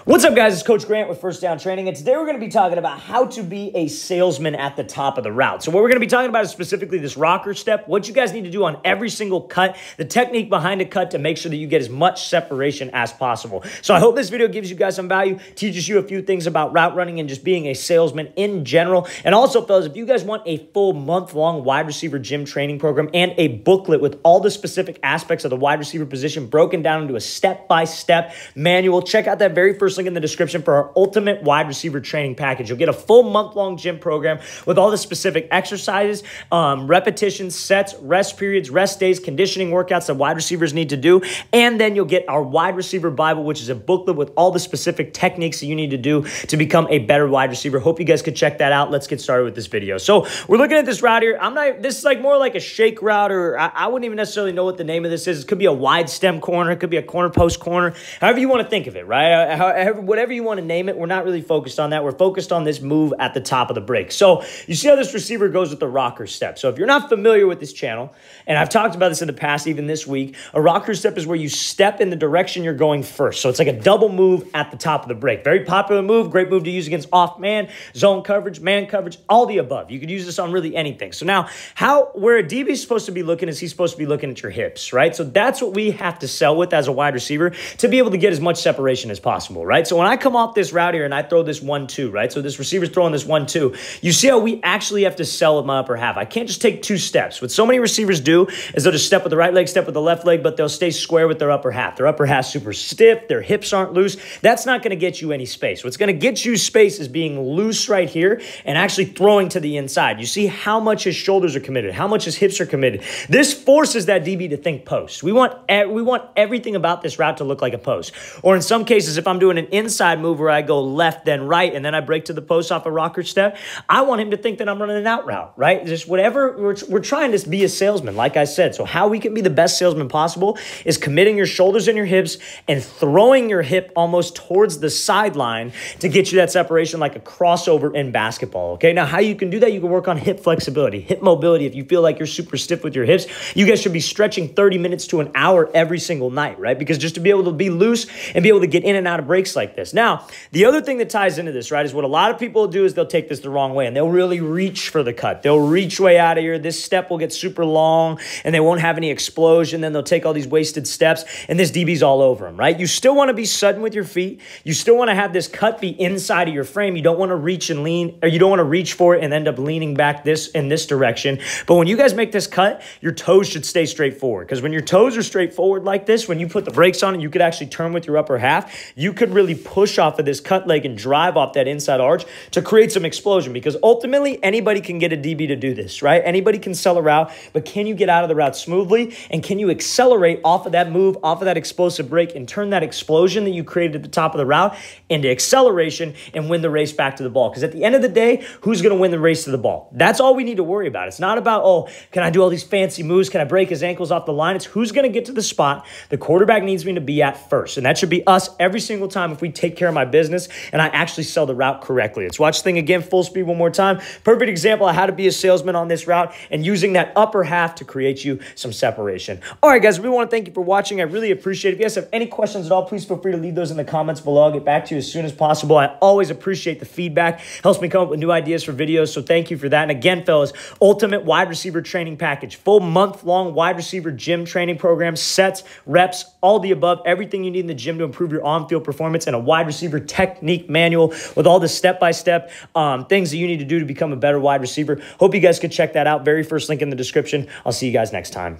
What's up, guys? It's Coach Grant with First Down Training, and today we're going to be talking about how to be a salesman at the top of the route. So what we're going to be talking about is specifically this rocker step, what you guys need to do on every single cut, the technique behind a cut to make sure that you get as much separation as possible. So I hope this video gives you guys some value, teaches you a few things about route running and just being a salesman in general. And also, fellas, if you guys want a full month-long wide receiver gym training program and a booklet with all the specific aspects of the wide receiver position broken down into a step-by-step manual, check out that very first link in the description for our ultimate wide receiver training package. You'll get a full month-long gym program with all the specific exercises, repetitions, sets, rest periods, rest days, conditioning workouts that wide receivers need to do. And then you'll get our wide receiver Bible, which is a booklet with all the specific techniques that you need to do to become a better wide receiver. Hope you guys could check that out. Let's get started with this video. So we're looking at this route here. This is like more like a shake route, or I wouldn't even necessarily know what the name of this is. It could be a wide stem corner. It could be a corner post corner. However you want to think of it, right? Whatever you want to name it, we're not really focused on that. We're focused on this move at the top of the break. So you see how this receiver goes with the rocker step. So if you're not familiar with this channel, and I've talked about this in the past, even this week, a rocker step is where you step in the direction you're going first. So it's like a double move at the top of the break. Very popular move, great move to use against off man, zone coverage, man coverage, all the above. You could use this on really anything. So now where a DB is supposed to be looking is he's supposed to be looking at your hips, right? So that's what we have to sell with as a wide receiver to be able to get as much separation as possible, right? So when I come off this route here and I throw this 1-2, right? So this receiver's throwing this 1-2. You see how we actually have to sell with my upper half. I can't just take two steps. What so many receivers do is they'll just step with the right leg, step with the left leg, but they'll stay square with their upper half. Their upper half's super stiff. Their hips aren't loose. That's not going to get you any space. What's going to get you space is being loose right here and actually throwing to the inside. You see how much his shoulders are committed, how much his hips are committed. This forces that DB to think post. We want everything about this route to look like a post. Or in some cases, if I'm doing an inside move where I go left, then right, and then I break to the post off a rocker step, I want him to think that I'm running an out route, right? Just whatever, we're trying to be a salesman, like I said. So how we can be the best salesman possible is committing your shoulders and your hips and throwing your hip almost towards the sideline to get you that separation like a crossover in basketball, okay? Now, how you can do that, you can work on hip flexibility, hip mobility. If you feel like you're super stiff with your hips, you guys should be stretching 30 minutes to an hour every single night, right? Because just to be able to be loose and be able to get in and out of breaks like this. Now, the other thing that ties into this, right, is what a lot of people do is they'll take this the wrong way and they'll really reach for the cut. They'll reach way out of here. This step will get super long and they won't have any explosion. Then they'll take all these wasted steps and this DB's all over them, right? You still want to be sudden with your feet. You still want to have this cut be inside of your frame. You don't want to reach and lean, or you don't want to reach for it and end up leaning back in this direction. But when you guys make this cut, your toes should stay straight forward, because when your toes are straight forward like this, when you put the brakes on and you could actually turn with your upper half, you could really push off of this cut leg and drive off that inside arch to create some explosion, because ultimately anybody can get a DB to do this, right? Anybody can sell a route, but can you get out of the route smoothly? And can you accelerate off of that move, off of that explosive break, and turn that explosion that you created at the top of the route into acceleration and win the race back to the ball? Because at the end of the day, who's going to win the race to the ball? That's all we need to worry about. It's not about, oh, can I do all these fancy moves? Can I break his ankles off the line? It's who's going to get to the spot the quarterback needs me to be at first. And that should be us every single time if we take care of my business and I actually sell the route correctly. Let's watch the thing again, full speed one more time. Perfect example of how to be a salesman on this route and using that upper half to create you some separation. All right, guys, we want to thank you for watching. I really appreciate it. If you guys have any questions at all, please feel free to leave those in the comments below. I'll get back to you as soon as possible. I always appreciate the feedback. Helps me come up with new ideas for videos, so thank you for that. And again, fellas, ultimate wide receiver training package, full month-long wide receiver gym training program, sets, reps, all the above, everything you need in the gym to improve your on-field performance, and a wide receiver technique manual with all the step-by-step things that you need to do to become a better wide receiver. Hope you guys could check that out. Very first link in the description. I'll see you guys next time.